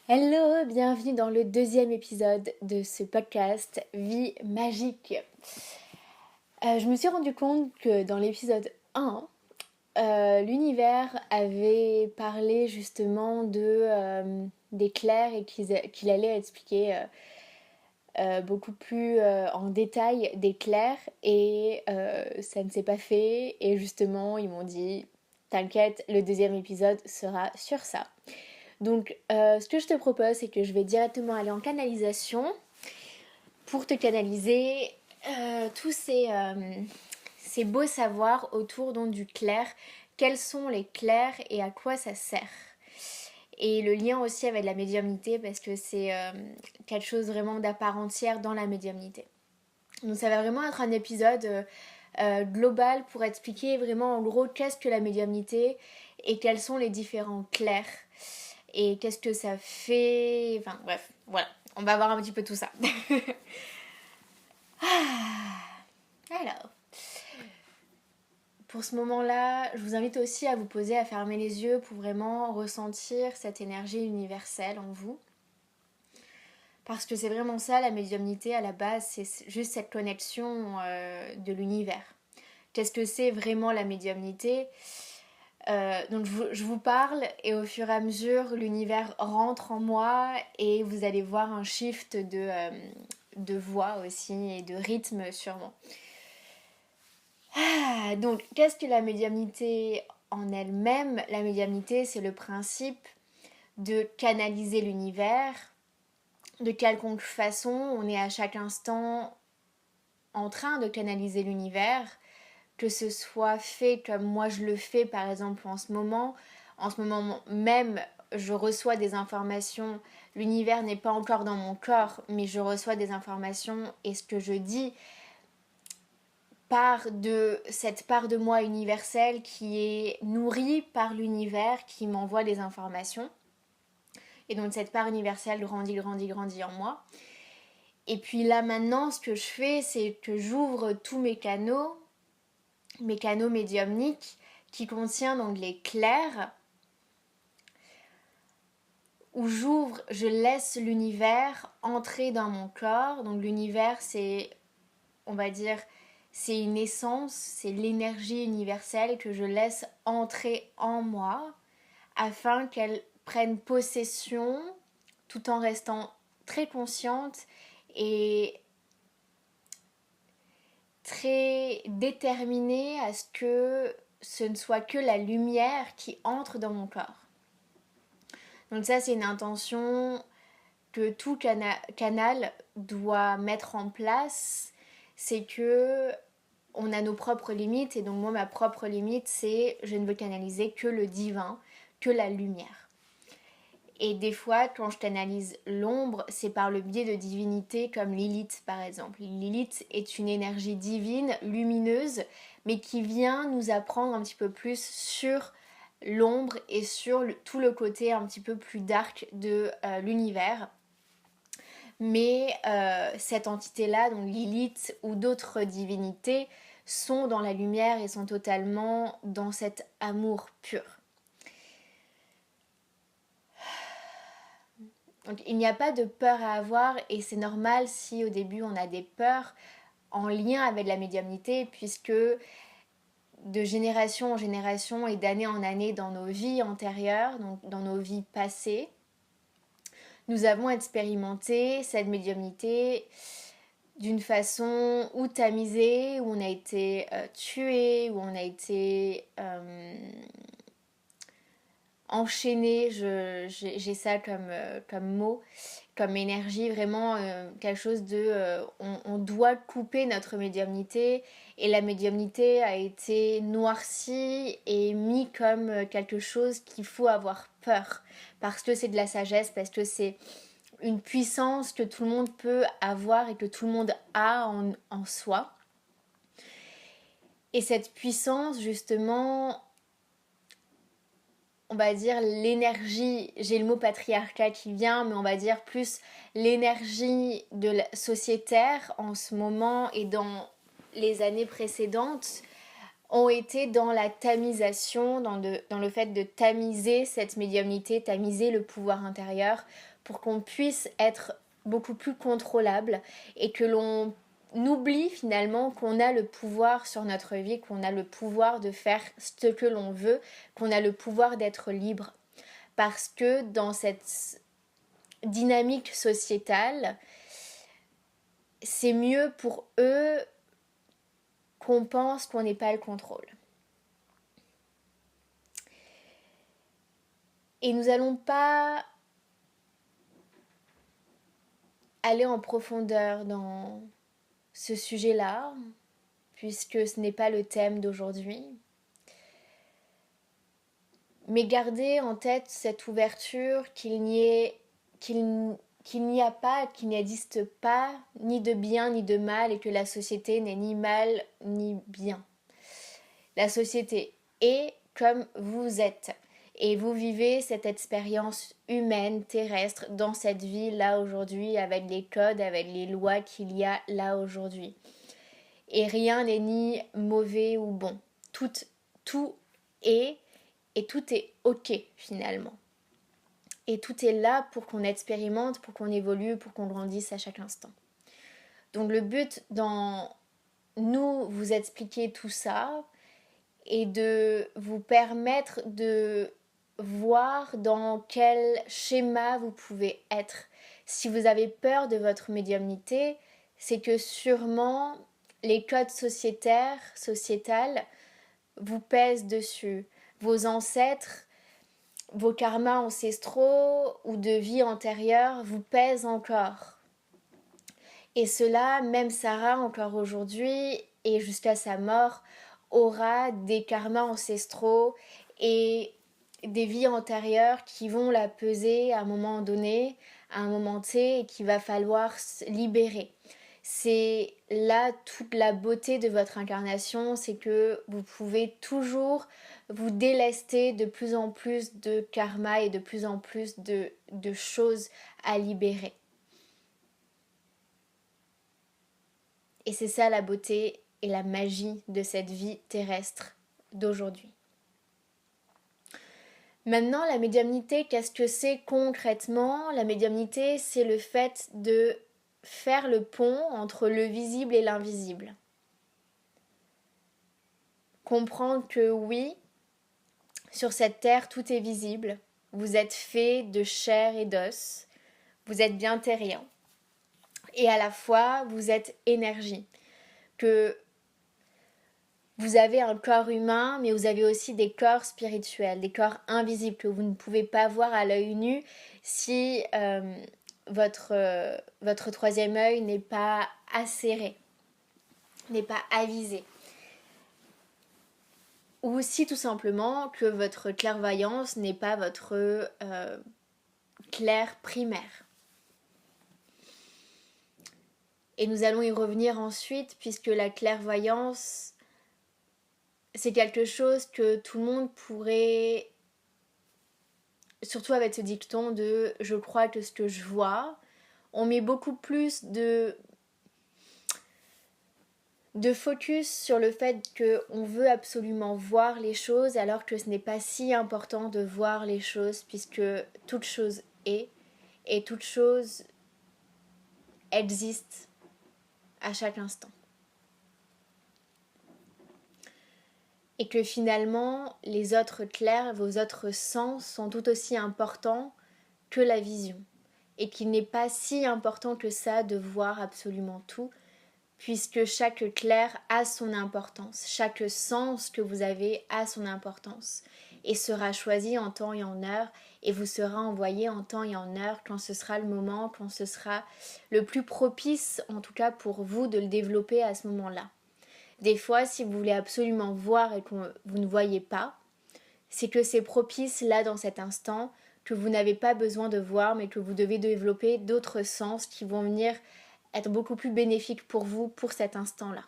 Hello, bienvenue dans le deuxième épisode de ce podcast Vie magique. Je me suis rendu compte que dans l'épisode 1, l'univers avait parlé justement d'éclairs et qu'il allait expliquer beaucoup plus en détail d'éclairs et ça ne s'est pas fait et justement ils m'ont dit t'inquiète, le deuxième épisode sera sur ça. Donc, ce que je te propose, c'est que je vais directement aller en canalisation pour te canaliser tous ces beaux savoirs autour donc, du clair. Quels sont les clairs et à quoi ça sert? Et le lien aussi avec la médiumnité parce que c'est quelque chose vraiment d'à part entière dans la médiumnité. Donc, ça va vraiment être un épisode global pour expliquer vraiment en gros qu'est-ce que la médiumnité et quels sont les différents clairs. Et qu'est-ce que ça fait... Enfin bref, voilà. On va voir un petit peu tout ça. Alors, pour ce moment-là, je vous invite aussi à vous poser, à fermer les yeux pour vraiment ressentir cette énergie universelle en vous. Parce que c'est vraiment ça, la médiumnité, à la base, c'est juste cette connexion de l'univers. Qu'est-ce que c'est vraiment la médiumnité ? Donc je vous parle et au fur et à mesure l'univers rentre en moi et vous allez voir un shift de voix aussi et de rythme sûrement. Donc qu'est-ce que la médiumnité en elle-même? La médiumnité c'est le principe de canaliser l'univers de quelconque façon. On est à chaque instant en train de canaliser l'univers. Que ce soit fait comme moi je le fais par exemple en ce moment même je reçois des informations, l'univers n'est pas encore dans mon corps mais je reçois des informations et ce que je dis part de cette part de moi universelle qui est nourrie par l'univers qui m'envoie des informations et donc cette part universelle grandit en moi. Et puis là maintenant ce que je fais c'est que j'ouvre tous mes canaux médiumniques qui contient donc les clairs où j'ouvre, je laisse l'univers entrer dans mon corps. Donc l'univers c'est, on va dire, c'est une essence, c'est l'énergie universelle que je laisse entrer en moi afin qu'elle prenne possession tout en restant très consciente et très déterminée à ce que ce ne soit que la lumière qui entre dans mon corps. Donc ça, c'est une intention que tout canal doit mettre en place. C'est que on a nos propres limites et donc moi, ma propre limite, c'est je ne veux canaliser que le divin, que la lumière. Et des fois, quand je canalise l'ombre, c'est par le biais de divinités comme Lilith par exemple. Lilith est une énergie divine, lumineuse, mais qui vient nous apprendre un petit peu plus sur l'ombre et sur tout le côté un petit peu plus dark de l'univers. Mais cette entité-là, donc Lilith ou d'autres divinités, sont dans la lumière et sont totalement dans cet amour pur. Donc il n'y a pas de peur à avoir et c'est normal si au début on a des peurs en lien avec la médiumnité puisque de génération en génération et d'année en année dans nos vies antérieures, donc dans nos vies passées, nous avons expérimenté cette médiumnité d'une façon ou tamisée, où on a été tué, où on a été enchaîné, j'ai ça comme mot, comme énergie, vraiment quelque chose de... on doit couper notre médiumnité et la médiumnité a été noircie et mis comme quelque chose qu'il faut avoir peur parce que c'est de la sagesse, parce que c'est une puissance que tout le monde peut avoir et que tout le monde a en soi. Et cette puissance, justement, on va dire l'énergie, j'ai le mot patriarcat qui vient, mais on va dire plus l'énergie de sociétaire en ce moment et dans les années précédentes ont été dans la tamisation, dans le fait de tamiser cette médiumnité, tamiser le pouvoir intérieur pour qu'on puisse être beaucoup plus contrôlable et que l'on oublie finalement qu'on a le pouvoir sur notre vie, qu'on a le pouvoir de faire ce que l'on veut, qu'on a le pouvoir d'être libre. Parce que dans cette dynamique sociétale, c'est mieux pour eux qu'on pense qu'on n'ait pas le contrôle. Et nous n'allons pas aller en profondeur dans ce sujet-là, puisque ce n'est pas le thème d'aujourd'hui. Mais gardez en tête cette ouverture qu'il n'y a pas, qu'il n'existe pas ni de bien ni de mal et que la société n'est ni mal ni bien. La société est comme vous êtes et vous vivez cette expérience humaine, terrestre, dans cette vie là aujourd'hui avec les codes, avec les lois qu'il y a là aujourd'hui. Et rien n'est ni mauvais ou bon. Tout est et tout est ok finalement. Et tout est là pour qu'on expérimente, pour qu'on évolue, pour qu'on grandisse à chaque instant. Donc le but dans nous vous expliquer tout ça est de vous permettre de voir dans quel schéma vous pouvez être. Si vous avez peur de votre médiumnité, c'est que sûrement les codes sociétals vous pèsent dessus. Vos ancêtres, vos karmas ancestraux ou de vie antérieure vous pèsent encore. Et cela, même Sarah, encore aujourd'hui et jusqu'à sa mort, aura des karmas ancestraux et des vies antérieures qui vont la peser à un moment donné, à un moment T, et qu'il va falloir libérer. C'est là toute la beauté de votre incarnation, c'est que vous pouvez toujours vous délester de plus en plus de karma et de plus en plus de choses à libérer. Et c'est ça la beauté et la magie de cette vie terrestre d'aujourd'hui. Maintenant, la médiumnité, qu'est-ce que c'est concrètement ? La médiumnité, c'est le fait de faire le pont entre le visible et l'invisible. Comprendre que oui, sur cette terre, tout est visible. Vous êtes fait de chair et d'os. Vous êtes bien terrien. Et à la fois, vous êtes énergie. Que vous avez un corps humain, mais vous avez aussi des corps spirituels, des corps invisibles que vous ne pouvez pas voir à l'œil nu si votre troisième œil n'est pas acéré, n'est pas avisé. Ou si tout simplement que votre clairvoyance n'est pas votre clair primaire. Et nous allons y revenir ensuite, puisque la clairvoyance, c'est quelque chose que tout le monde pourrait, surtout avec ce dicton de « je crois que ce que je vois », on met beaucoup plus de focus sur le fait qu'on veut absolument voir les choses, alors que ce n'est pas si important de voir les choses, puisque toute chose est, et toute chose existe à chaque instant. Et que finalement, les autres clairs, vos autres sens sont tout aussi importants que la vision. Et qu'il n'est pas si important que ça de voir absolument tout, puisque chaque clair a son importance. Chaque sens que vous avez a son importance et sera choisi en temps et en heure et vous sera envoyé en temps et en heure quand ce sera le moment, quand ce sera le plus propice en tout cas pour vous de le développer à ce moment-là. Des fois, si vous voulez absolument voir et que vous ne voyez pas, c'est que c'est propice là dans cet instant, que vous n'avez pas besoin de voir, mais que vous devez développer d'autres sens qui vont venir être beaucoup plus bénéfiques pour vous pour cet instant-là.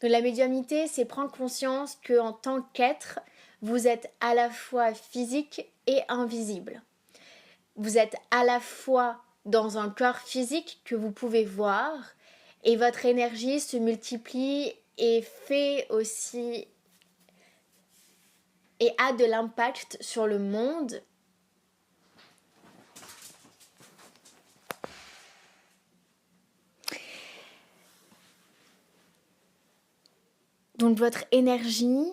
Donc la médiumnité, c'est prendre conscience qu'en tant qu'être, vous êtes à la fois physique et invisible. Vous êtes à la fois dans un corps physique que vous pouvez voir, et votre énergie se multiplie et fait aussi et a de l'impact sur le monde. Donc votre énergie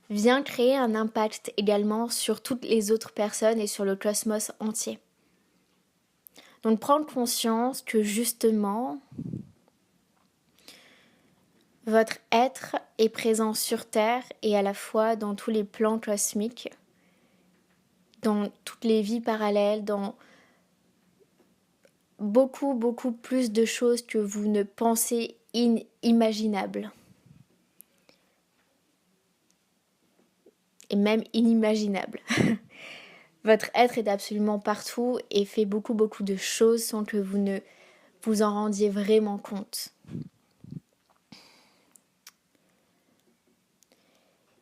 vient créer un impact également sur toutes les autres personnes et sur le cosmos entier. Donc prendre conscience que justement, votre être est présent sur Terre et à la fois dans tous les plans cosmiques, dans toutes les vies parallèles, dans beaucoup, beaucoup plus de choses que vous ne pensez inimaginables. Et même inimaginables. Votre être est absolument partout et fait beaucoup, beaucoup de choses sans que vous ne vous en rendiez vraiment compte.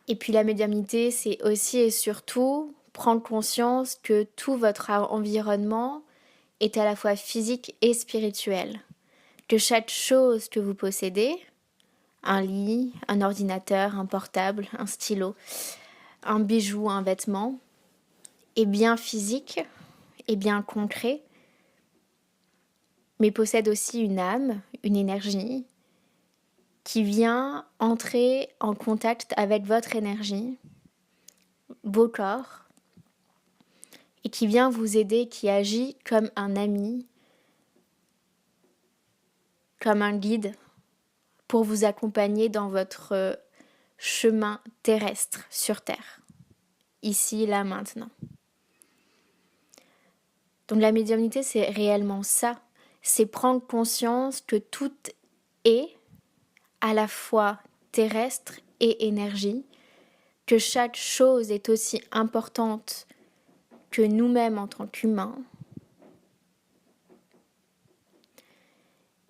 Et puis la médiumnité, c'est aussi et surtout prendre conscience que tout votre environnement est à la fois physique et spirituel. Que chaque chose que vous possédez, un lit, un ordinateur, un portable, un stylo, un bijou, un vêtement, est bien physique, est bien concret, mais possède aussi une âme, une énergie, qui vient entrer en contact avec votre énergie, vos corps, et qui vient vous aider, qui agit comme un ami, comme un guide, pour vous accompagner dans votre chemin terrestre sur Terre, ici, là, maintenant. Donc la médiumnité, c'est réellement ça, c'est prendre conscience que tout est à la fois terrestre et énergie, que chaque chose est aussi importante que nous-mêmes en tant qu'humains,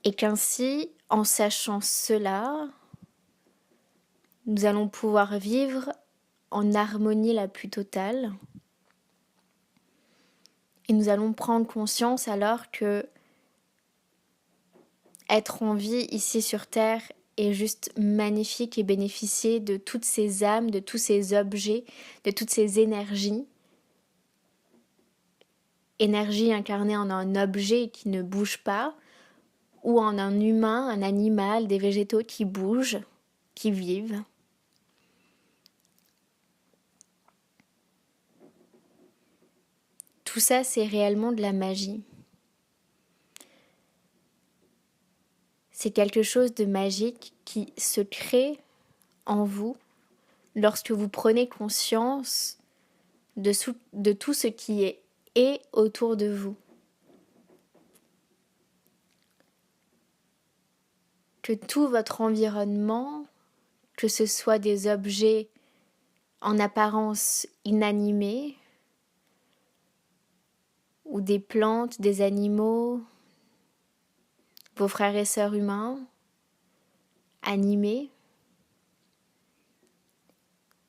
et qu'ainsi, en sachant cela, nous allons pouvoir vivre en harmonie la plus totale, et nous allons prendre conscience alors que être en vie ici sur Terre est juste magnifique et bénéficier de toutes ces âmes, de tous ces objets, de toutes ces énergies. Énergie incarnée en un objet qui ne bouge pas, ou en un humain, un animal, des végétaux qui bougent, qui vivent. Tout ça, c'est réellement de la magie. C'est quelque chose de magique qui se crée en vous lorsque vous prenez conscience de tout ce qui est autour de vous. Que tout votre environnement, que ce soit des objets en apparence inanimés, ou des plantes, des animaux, vos frères et sœurs humains, animés,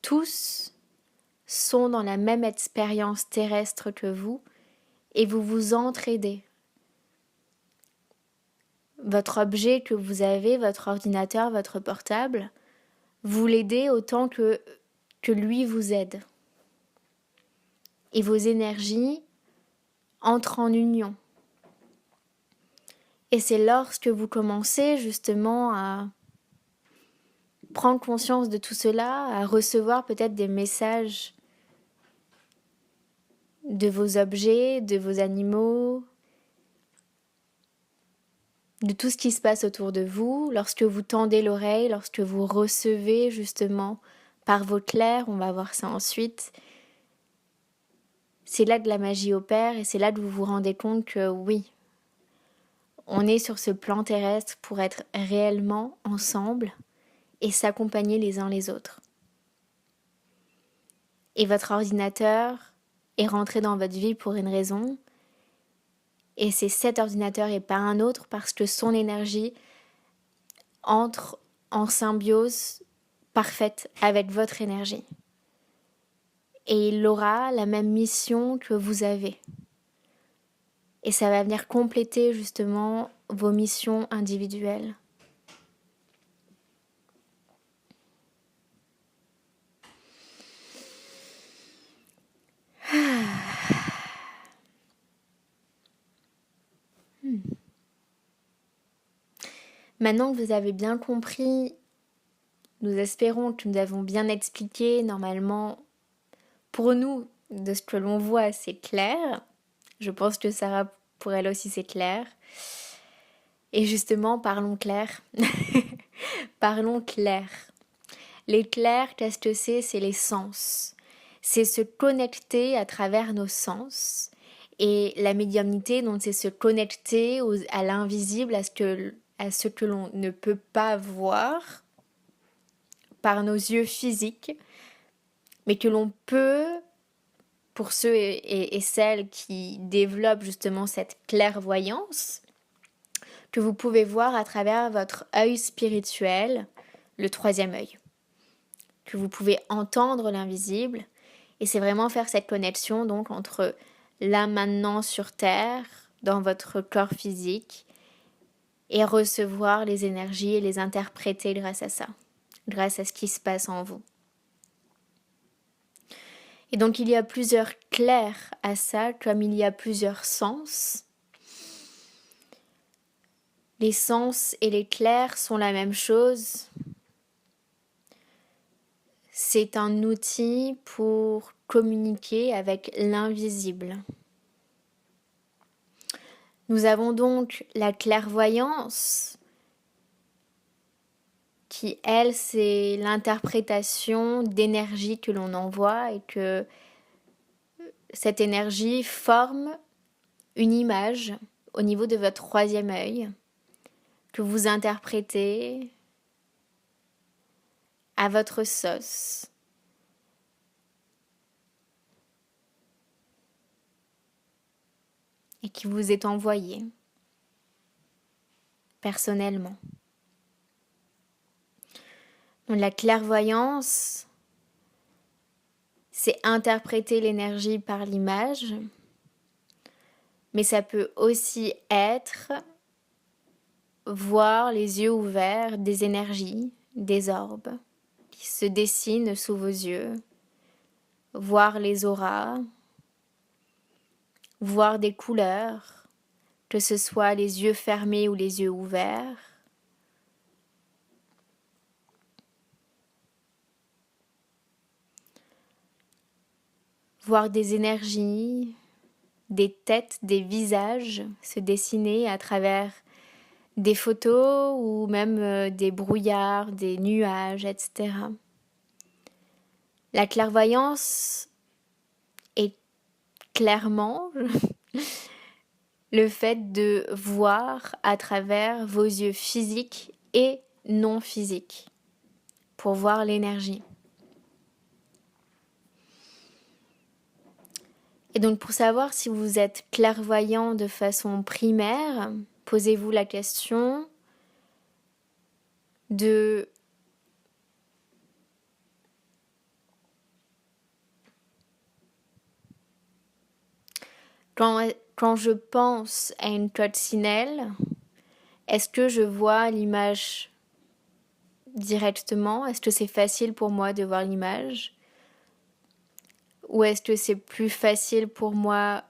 tous sont dans la même expérience terrestre que vous et vous vous entraidez. Votre objet que vous avez, votre ordinateur, votre portable, vous l'aidez autant que lui vous aide. Et vos énergies entrent en union. Et c'est lorsque vous commencez justement à prendre conscience de tout cela, à recevoir peut-être des messages de vos objets, de vos animaux, de tout ce qui se passe autour de vous, lorsque vous tendez l'oreille, lorsque vous recevez justement par vos clairs, on va voir ça ensuite, c'est là que la magie opère et c'est là que vous vous rendez compte que oui, on est sur ce plan terrestre pour être réellement ensemble et s'accompagner les uns les autres. Et votre ordinateur est rentré dans votre vie pour une raison, et c'est cet ordinateur et pas un autre parce que son énergie entre en symbiose parfaite avec votre énergie. Et il aura la même mission que vous avez. Et ça va venir compléter justement vos missions individuelles. Maintenant que vous avez bien compris, nous espérons que nous avons bien expliqué. Normalement, pour nous, de ce que l'on voit, c'est clair. Je pense que Sarah, pour elle aussi, c'est clair. Et justement, parlons clair. Parlons clair. Les clairs, qu'est-ce que c'est? C'est les sens. C'est se connecter à travers nos sens. Et la médiumnité, donc, c'est se connecter à l'invisible, à ce que l'on ne peut pas voir par nos yeux physiques, mais que l'on peut, pour ceux et celles qui développent justement cette clairvoyance, que vous pouvez voir à travers votre œil spirituel, le troisième œil, que vous pouvez entendre l'invisible, et c'est vraiment faire cette connexion donc entre là maintenant sur Terre, dans votre corps physique, et recevoir les énergies et les interpréter grâce à ça, grâce à ce qui se passe en vous. Et donc il y a plusieurs clairs à ça, comme il y a plusieurs sens. Les sens et les clairs sont la même chose. C'est un outil pour communiquer avec l'invisible. Nous avons donc la clairvoyance, qui, elle, c'est l'interprétation d'énergie que l'on envoie et que cette énergie forme une image au niveau de votre troisième œil que vous interprétez à votre sauce. Et qui vous est envoyée personnellement. Donc la clairvoyance, c'est interpréter l'énergie par l'image, mais ça peut aussi être voir les yeux ouverts des énergies, des orbes qui se dessinent sous vos yeux, voir les auras, voir des couleurs, que ce soit les yeux fermés ou les yeux ouverts. Voir des énergies, des têtes, des visages se dessiner à travers des photos ou même des brouillards, des nuages, etc. La clairvoyance est clairement le fait de voir à travers vos yeux physiques et non physiques pour voir l'énergie. Et donc pour savoir si vous êtes clairvoyant de façon primaire, posez-vous la question de quand je pense à une coccinelle, est-ce que je vois l'image directement? Est-ce que c'est facile pour moi de voir l'image? Ou est-ce que c'est plus facile pour moi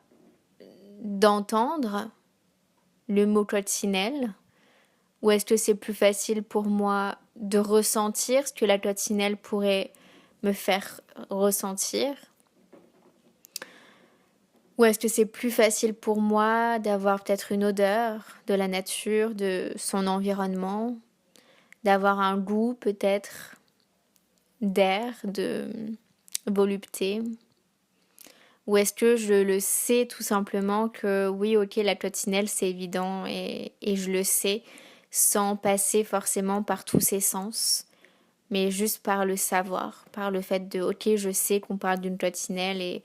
d'entendre le mot coccinelle? Ou est-ce que c'est plus facile pour moi de ressentir ce que la coccinelle pourrait me faire ressentir? Ou est-ce que c'est plus facile pour moi d'avoir peut-être une odeur de la nature, de son environnement, d'avoir un goût peut-être d'air, de volupté? Ou est-ce que je le sais tout simplement que oui, ok, la coccinelle c'est évident et je le sais sans passer forcément par tous ces sens, mais juste par le savoir, par le fait de ok, je sais qu'on parle d'une coccinelle et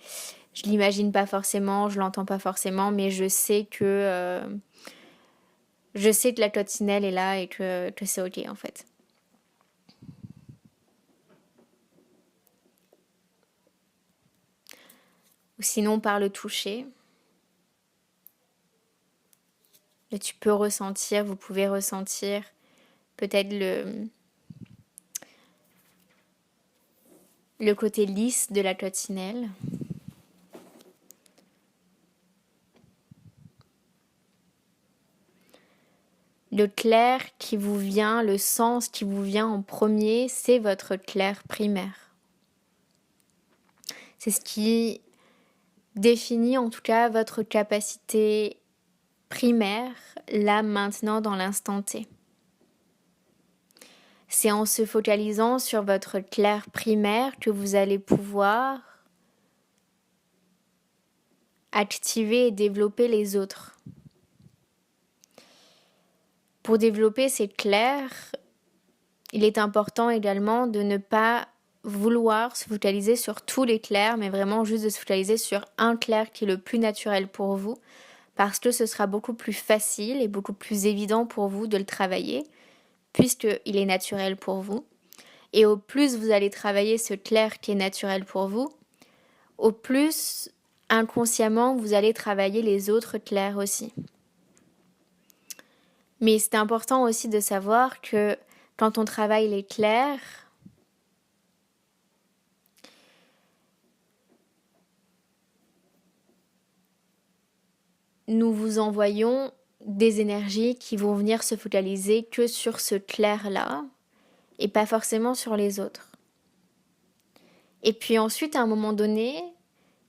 je l'imagine pas forcément, je l'entends pas forcément, mais je sais que la coccinelle est là et que c'est ok en fait. Ou sinon par le toucher. Et tu peux ressentir, vous pouvez ressentir peut-être le côté lisse de la coccinelle. Le clair qui vous vient, le sens qui vous vient en premier, c'est votre clair primaire. C'est ce qui définit en tout cas votre capacité primaire, là, maintenant, dans l'instant T. C'est en se focalisant sur votre clair primaire que vous allez pouvoir activer et développer les autres. Pour développer ces clairs, il est important également de ne pas vouloir se focaliser sur tous les clairs, mais vraiment juste de se focaliser sur un clair qui est le plus naturel pour vous, parce que ce sera beaucoup plus facile et beaucoup plus évident pour vous de le travailler, puisqu'il est naturel pour vous. Et au plus vous allez travailler ce clair qui est naturel pour vous, au plus inconsciemment vous allez travailler les autres clairs aussi. Mais c'est important aussi de savoir que quand on travaille les clairs, nous vous envoyons des énergies qui vont venir se focaliser que sur ce clair-là et pas forcément sur les autres. Et puis ensuite, à un moment donné,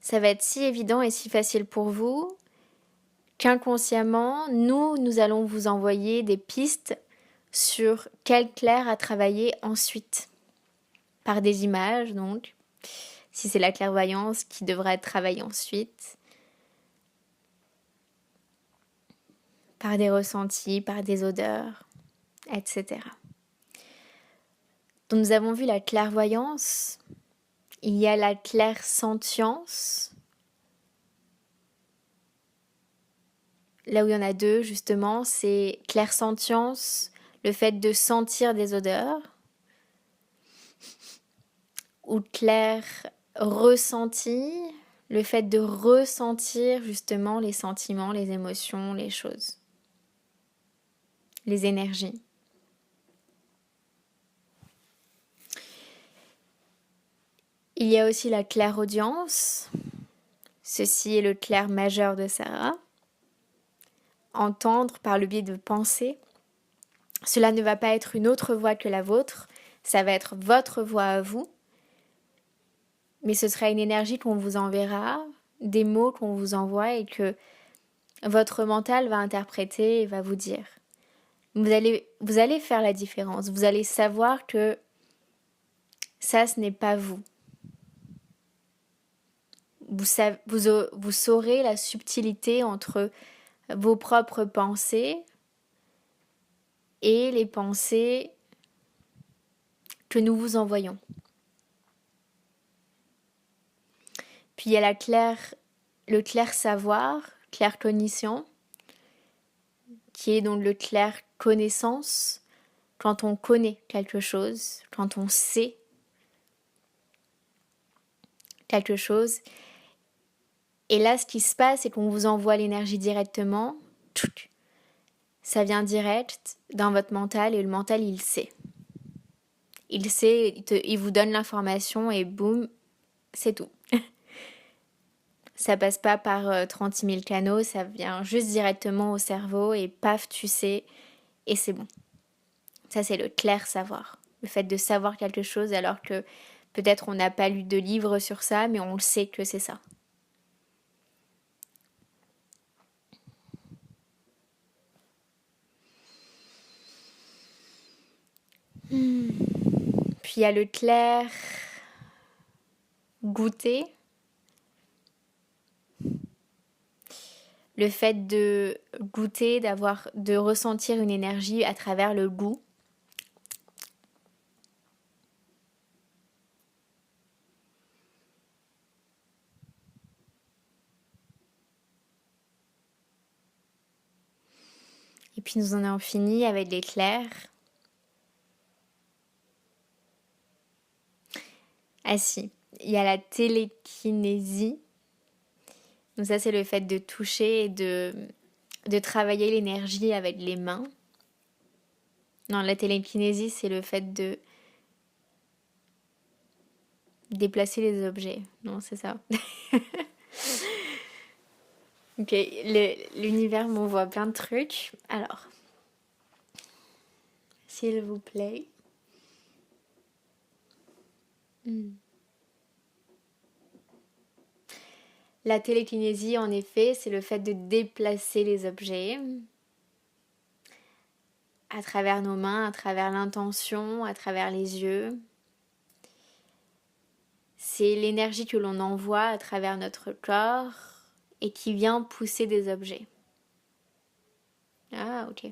ça va être si évident et si facile pour vous qu'inconsciemment, nous allons vous envoyer des pistes sur quel clair à travailler ensuite. Par des images, donc, si c'est la clairvoyance qui devra être travaillée ensuite. Par des ressentis, par des odeurs, etc. Donc nous avons vu la clairvoyance, il y a la clairsentience, là où il y en a deux justement, c'est clairsentience, le fait de sentir des odeurs, ou clair ressenti, le fait de ressentir justement les sentiments, les émotions, les choses, les énergies. Il y a aussi la clairaudience, ceci est le clair majeur de Sarah. Entendre par le biais de pensées. Cela ne va pas être une autre voix que la vôtre, ça va être votre voix à vous, mais ce sera une énergie qu'on vous enverra, des mots qu'on vous envoie et que votre mental va interpréter et va vous dire. Vous allez faire la différence, vous allez savoir que ça, ce n'est pas vous. Vous saurez la subtilité entre vos propres pensées et les pensées que nous vous envoyons. Puis il y a le clair savoir, clair cognition, qui est donc le clair connaissance, quand on connaît quelque chose, quand on sait quelque chose. Et là, ce qui se passe, c'est qu'on vous envoie l'énergie directement. Ça vient direct dans votre mental et le mental, il sait. Il sait, il vous donne l'information et boum, c'est tout. Ça passe pas par 36 000 canaux, ça vient juste directement au cerveau et paf, tu sais, et c'est bon. Ça, c'est le clair savoir. Le fait de savoir quelque chose alors que peut-être on n'a pas lu de livre sur ça, mais on le sait que c'est ça. Puis il y a le clair goûter. Le fait de goûter, de ressentir une énergie à travers le goût. Et puis nous en avons fini avec les clairs. Ah si, il y a la télékinésie. Donc ça, c'est le fait de toucher et de de travailler l'énergie avec les mains. Non, la télékinésie, c'est le fait de déplacer les objets. Non, c'est ça. Ok, l'univers m'envoie plein de trucs. Alors, s'il vous plaît. La télékinésie, en effet, c'est le fait de déplacer les objets à travers nos mains, à travers l'intention, à travers les yeux. C'est l'énergie que l'on envoie à travers notre corps et qui vient pousser des objets. Ah, ok.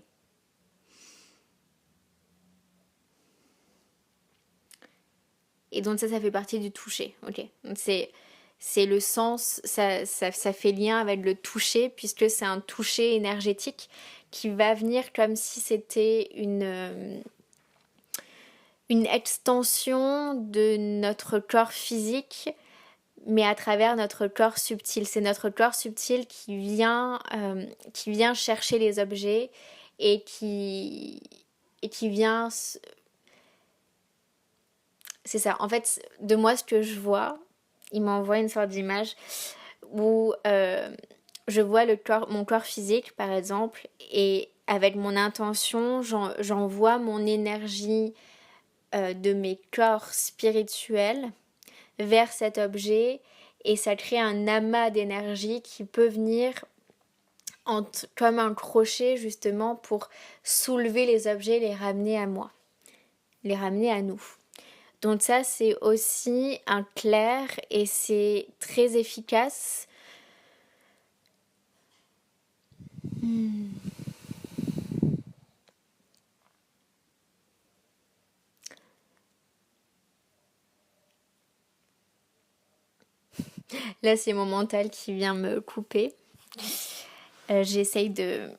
Et donc ça fait partie du toucher. Ok. Donc c'est le sens, ça fait lien avec le toucher puisque c'est un toucher énergétique qui va venir comme si c'était une extension de notre corps physique, mais à travers notre corps subtil. C'est notre corps subtil qui vient chercher les objets et qui vient... C'est ça. En fait, de moi, ce que je vois, il m'envoie une sorte d'image où je vois mon corps physique, par exemple, et avec mon intention, j'envoie mon énergie de mes corps spirituels vers cet objet et ça crée un amas d'énergie qui peut venir comme un crochet justement pour soulever les objets, les ramener à moi, les ramener à nous. Donc ça c'est aussi un clair et c'est très efficace. Là c'est mon mental qui vient me couper. J'essaye de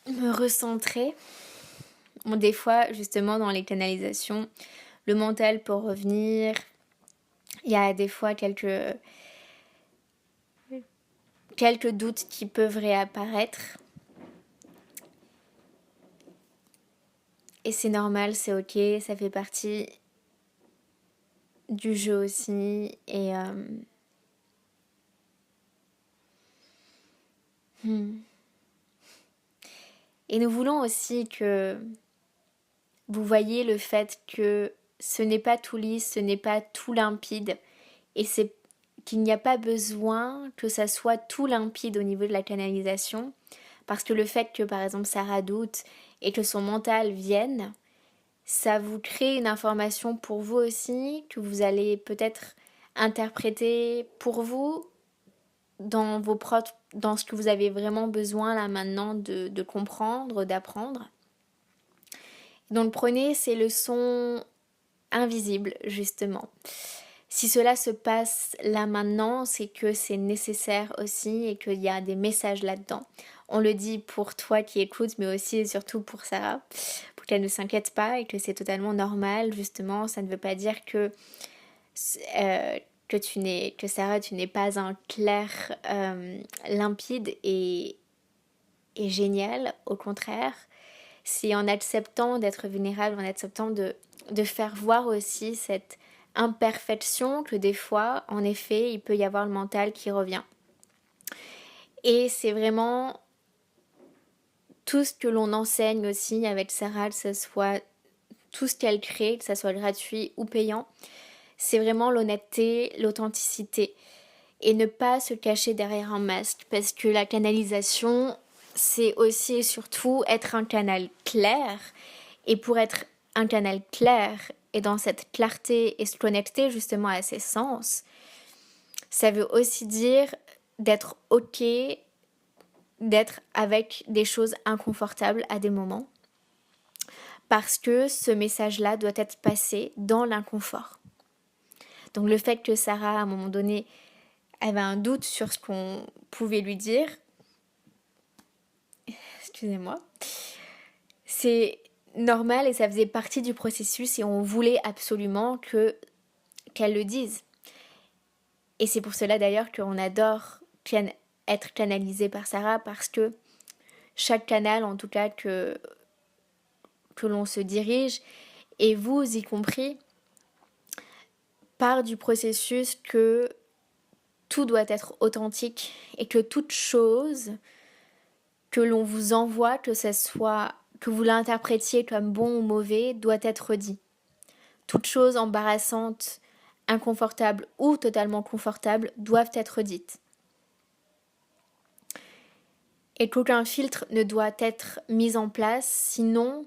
me recentrer. Bon, des fois justement dans les canalisations, le mental peut revenir. Il y a des fois quelques doutes qui peuvent réapparaître. Et c'est normal, c'est ok, ça fait partie du jeu aussi. Et et nous voulons aussi que vous voyez le fait que ce n'est pas tout lisse, ce n'est pas tout limpide. Et c'est qu'il n'y a pas besoin que ça soit tout limpide au niveau de la canalisation. Parce que le fait que par exemple Sarah doute et que son mental vienne, ça vous crée une information pour vous aussi, que vous allez peut-être interpréter pour vous dans ce que vous avez vraiment besoin là maintenant de comprendre, d'apprendre. Donc prenez ces leçons invisibles justement. Si cela se passe là maintenant, c'est que c'est nécessaire aussi et qu'il y a des messages là-dedans. On le dit pour toi qui écoutes, mais aussi et surtout pour Sarah, pour qu'elle ne s'inquiète pas et que c'est totalement normal. Justement, ça ne veut pas dire que Sarah, tu n'es pas un clair limpide et génial. Au contraire, c'est en acceptant d'être vulnérable, en acceptant de faire voir aussi cette imperfection que des fois, en effet, il peut y avoir le mental qui revient. Et c'est vraiment tout ce que l'on enseigne aussi avec Sarah, que ce soit tout ce qu'elle crée, que ce soit gratuit ou payant, c'est vraiment l'honnêteté, l'authenticité et ne pas se cacher derrière un masque parce que la canalisation, c'est aussi et surtout être un canal clair et pour être un canal clair et dans cette clarté et se connecter justement à ses sens, ça veut aussi dire d'être ok, d'être avec des choses inconfortables à des moments parce que ce message-là doit être passé dans l'inconfort. Donc le fait que Sarah, à un moment donné, avait un doute sur ce qu'on pouvait lui dire, excusez-moi, c'est normal et ça faisait partie du processus et on voulait absolument qu'elle le dise. Et c'est pour cela d'ailleurs qu'on adore être canalisé par Sarah parce que chaque canal en tout cas que l'on se dirige, et vous y compris, part du processus que tout doit être authentique et que toute chose que l'on vous envoie, que ce soit que vous l'interprétiez comme bon ou mauvais, doit être dit. Toute chose embarrassante, inconfortable ou totalement confortable doivent être dites. Et qu'aucun filtre ne doit être mis en place, sinon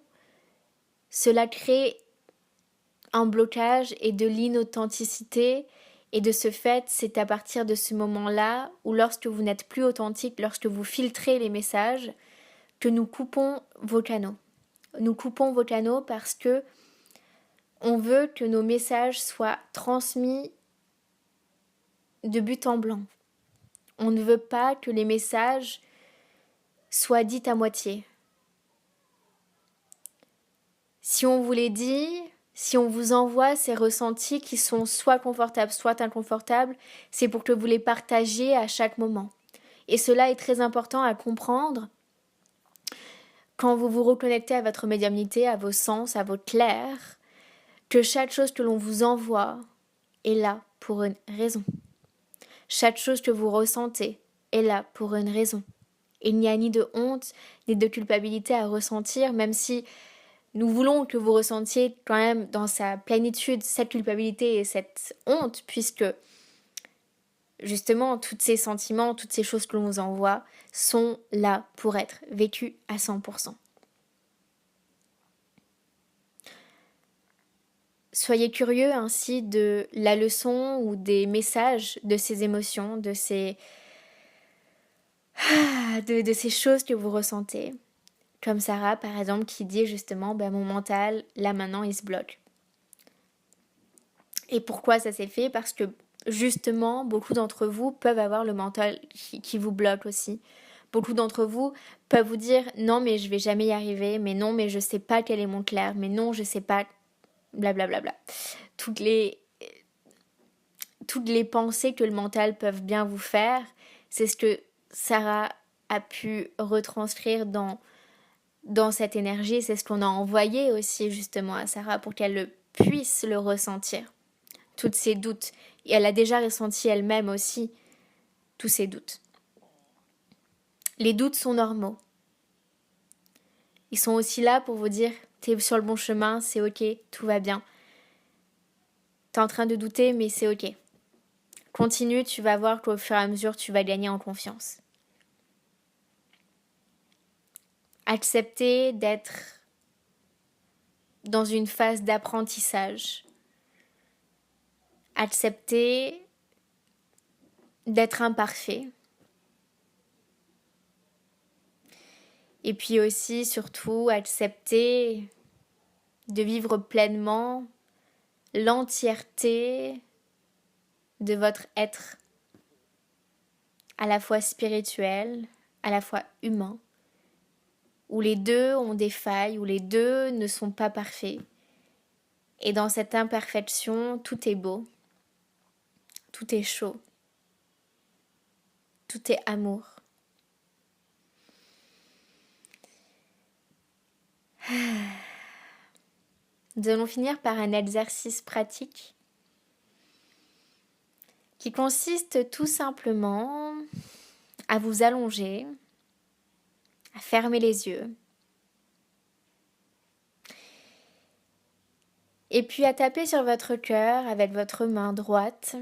cela crée un blocage et de l'inauthenticité. Et de ce fait, c'est à partir de ce moment-là où lorsque vous n'êtes plus authentique, lorsque vous filtrez les messages, que nous coupons vos canaux. Nous coupons vos canaux parce que on veut que nos messages soient transmis de but en blanc. On ne veut pas que les messages soient dits à moitié. Si on vous les dit, si on vous envoie ces ressentis qui sont soit confortables, soit inconfortables, c'est pour que vous les partagiez à chaque moment. Et cela est très important à comprendre quand vous vous reconnectez à votre médiumnité, à vos sens, à votre clair, que chaque chose que l'on vous envoie est là pour une raison. Chaque chose que vous ressentez est là pour une raison. Il n'y a ni de honte, ni de culpabilité à ressentir, même si nous voulons que vous ressentiez quand même dans sa plénitude cette culpabilité et cette honte, puisque justement tous ces sentiments, toutes ces choses que l'on vous envoie sont là pour être vécus à 100%. Soyez curieux ainsi de la leçon ou des messages de ces émotions, de ces choses que vous ressentez. Comme Sarah, par exemple, qui dit justement, mon mental, là maintenant, il se bloque. Et pourquoi ça s'est fait? Parce que justement, beaucoup d'entre vous peuvent avoir le mental qui vous bloque aussi. Beaucoup d'entre vous peuvent vous dire, non, mais je vais jamais y arriver, mais non, mais je sais pas quel est mon clair, mais non, je sais pas, blablabla. Toutes les pensées que le mental peuvent bien vous faire, c'est ce que Sarah a pu retranscrire dans cette énergie, c'est ce qu'on a envoyé aussi justement à Sarah pour qu'elle puisse le ressentir, tous ces doutes. Et elle a déjà ressenti elle-même aussi tous ces doutes. Les doutes sont normaux. Ils sont aussi là pour vous dire, t'es sur le bon chemin, c'est ok, tout va bien. T'es en train de douter, mais c'est ok. Continue, tu vas voir qu'au fur et à mesure, tu vas gagner en confiance. Accepter d'être dans une phase d'apprentissage. Accepter d'être imparfait. Et puis aussi, surtout, accepter de vivre pleinement l'entièreté de votre être, à la fois spirituel, à la fois humain, où les deux ont des failles, où les deux ne sont pas parfaits. Et dans cette imperfection, tout est beau, tout est chaud, tout est amour. Nous allons finir par un exercice pratique qui consiste tout simplement à vous allonger, à fermer les yeux et puis à taper sur votre cœur avec votre main droite.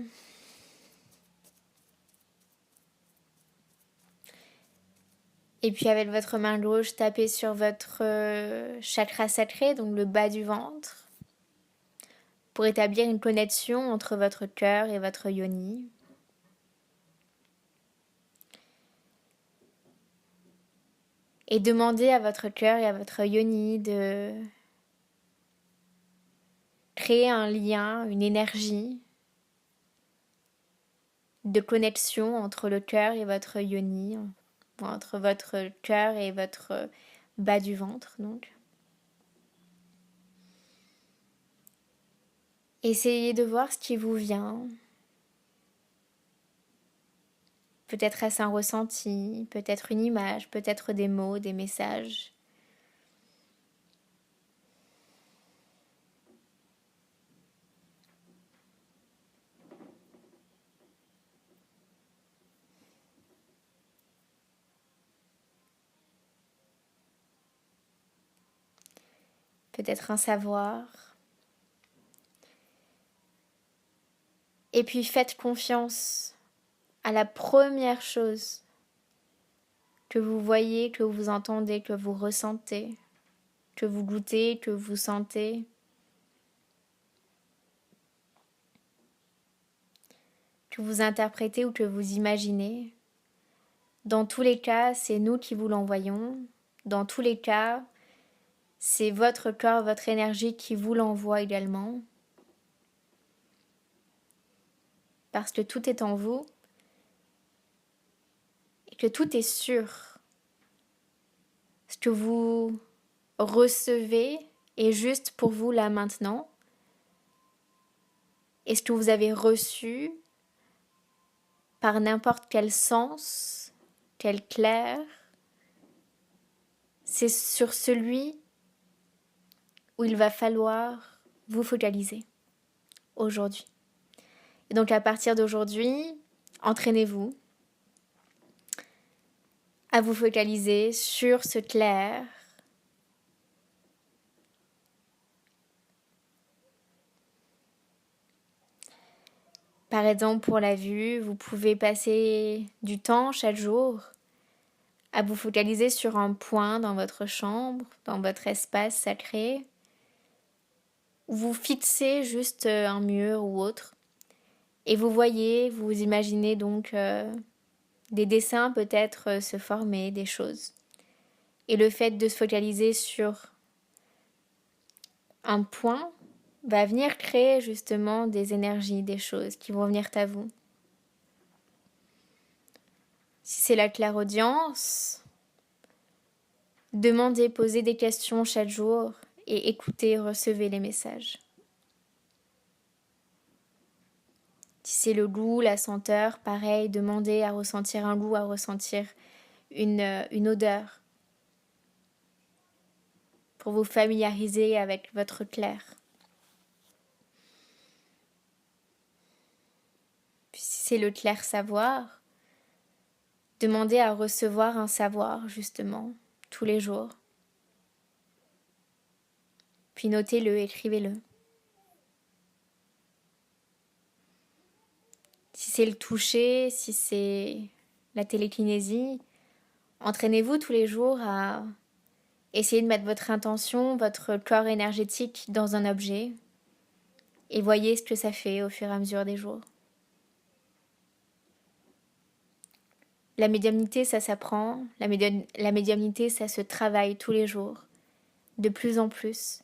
Et puis avec votre main gauche, tapez sur votre chakra sacré, donc le bas du ventre, pour établir une connexion entre votre cœur et votre yoni. Et demandez à votre cœur et à votre yoni de créer un lien, une énergie de connexion entre le cœur et votre yoni, entre votre cœur et votre bas du ventre, donc. Essayez de voir ce qui vous vient. Peut-être est-ce un ressenti, peut-être une image, peut-être des mots, des messages. Peut-être un savoir. Et puis faites confiance à la première chose que vous voyez, que vous entendez, que vous ressentez, que vous goûtez, que vous sentez. Que vous interprétez ou que vous imaginez. Dans tous les cas, c'est nous qui vous l'envoyons. Dans tous les cas, c'est votre corps, votre énergie qui vous l'envoie également. Parce que tout est en vous et que tout est sûr. Ce que vous recevez est juste pour vous là maintenant. Et ce que vous avez reçu par n'importe quel sens, quel clair, c'est sur celui où il va falloir vous focaliser aujourd'hui. Et donc à partir d'aujourd'hui, entraînez-vous à vous focaliser sur ce clair. Par exemple, pour la vue, vous pouvez passer du temps chaque jour à vous focaliser sur un point dans votre chambre, dans votre espace sacré, où vous fixez juste un mur ou autre. Et vous voyez, vous imaginez donc des dessins peut-être se former, des choses. Et le fait de se focaliser sur un point va venir créer justement des énergies, des choses qui vont venir à vous. Si c'est la clairaudience, demandez, posez des questions chaque jour et écoutez, recevez les messages. Si c'est le goût, la senteur, pareil, demandez à ressentir un goût, à ressentir une odeur pour vous familiariser avec votre clair. Puis si c'est le clair savoir, demandez à recevoir un savoir justement tous les jours. Puis notez-le, écrivez-le. Si c'est le toucher, si c'est la télékinésie, entraînez-vous tous les jours à essayer de mettre votre intention, votre corps énergétique dans un objet et voyez ce que ça fait au fur et à mesure des jours. La médiumnité, ça s'apprend. La médiumnité, ça se travaille tous les jours, de plus en plus.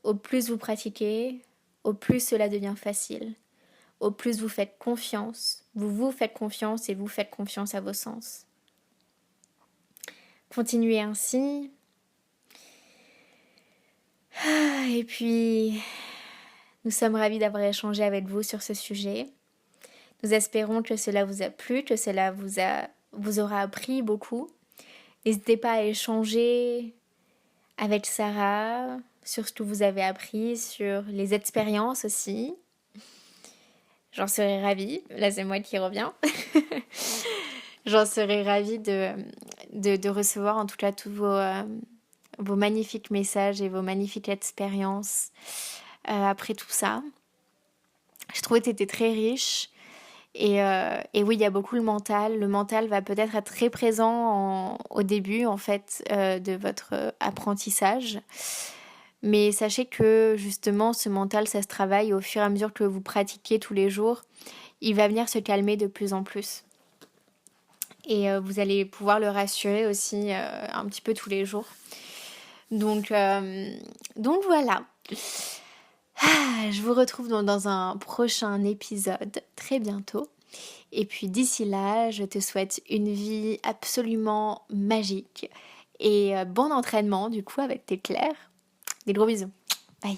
Au plus vous pratiquez, au plus cela devient facile. Au plus vous faites confiance, vous vous faites confiance et vous faites confiance à vos sens. Continuez ainsi. Et puis, nous sommes ravis d'avoir échangé avec vous sur ce sujet. Nous espérons que cela vous a plu, que cela vous aura appris beaucoup. N'hésitez pas à échanger avec Sarah sur ce que vous avez appris, sur les expériences aussi. J'en serais ravie. Là, c'est moi qui reviens. J'en serais ravie de recevoir en tout cas tous vos magnifiques messages et vos magnifiques expériences après tout ça. Je trouvais que c'était très riche. Et oui, il y a beaucoup le mental. Le mental va peut-être être très présent au début en fait de votre apprentissage. Mais sachez que justement ce mental, ça se travaille au fur et à mesure que vous pratiquez tous les jours. Il va venir se calmer de plus en plus. Et vous allez pouvoir le rassurer aussi un petit peu tous les jours. Donc voilà. Je vous retrouve dans un prochain épisode très bientôt. Et puis d'ici là, je te souhaite une vie absolument magique. Et bon entraînement du coup avec tes clairs. Des gros bisous. Bye.